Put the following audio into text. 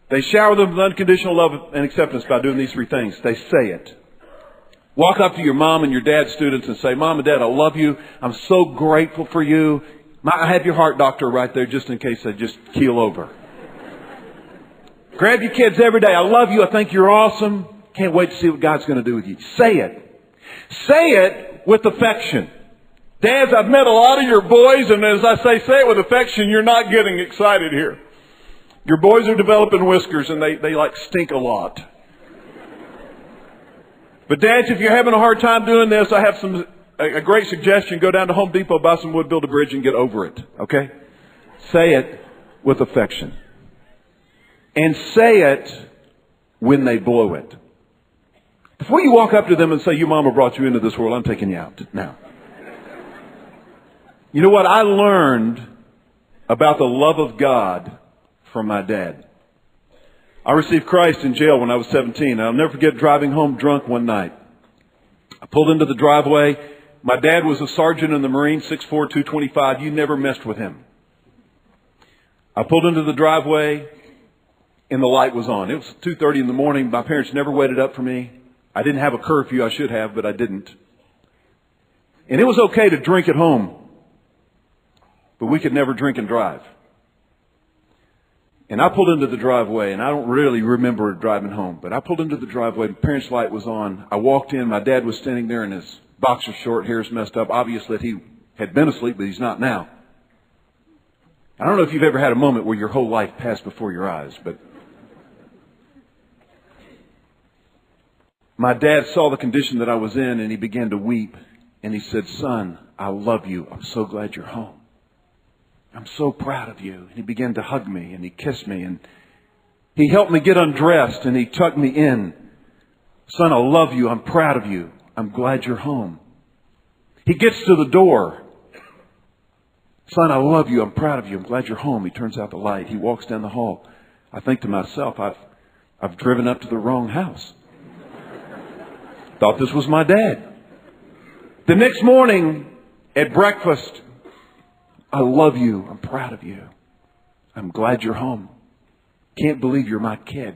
They shower them with unconditional love and acceptance by doing these three things. They say it. Walk up to your mom and your dad's students and say, Mom and Dad, I love you. I'm so grateful for you. I have your heart doctor right there just in case I just keel over. Grab your kids every day. I love you. I think you're awesome. Can't wait to see what God's going to do with you. Say it. Say it with affection. Dads, I've met a lot of your boys, and as I say it with affection, you're not getting excited here. Your boys are developing whiskers, and they like stink a lot. But dads, if you're having a hard time doing this, I have a great suggestion. Go down to Home Depot, buy some wood, build a bridge, and get over it. Okay? Say it with affection. And say it when they blow it. Before you walk up to them and say, your mama brought you into this world, I'm taking you out now. You know what? I learned about the love of God from my dad. I received Christ in jail when I was 17. I'll never forget driving home drunk one night. I pulled into the driveway. My dad was a sergeant in the Marines, 6'4", 225. You never messed with him. I pulled into the driveway and the light was on. It was 2:30 in the morning. My parents never waited up for me. I didn't have a curfew. I should have, but I didn't. And it was okay to drink at home, but we could never drink and drive. And I pulled into the driveway, and I don't really remember driving home, but I pulled into the driveway. My parents' light was on. I walked in. My dad was standing there in his boxer short, hair's messed up. Obviously, he had been asleep, but he's not now. I don't know if you've ever had a moment where your whole life passed before your eyes, but my dad saw the condition that I was in, and he began to weep. And he said, Son, I love you. I'm so glad you're home. I'm so proud of you. And he began to hug me, and he kissed me, and he helped me get undressed, and he tucked me in. Son, I love you. I'm proud of you. I'm glad you're home. He gets to the door. Son, I love you. I'm proud of you. I'm glad you're home. He turns out the light. He walks down the hall. I think to myself, I've driven up to the wrong house. Thought this was my dad. The next morning at breakfast, I love you. I'm proud of you. I'm glad you're home. Can't believe you're my kid.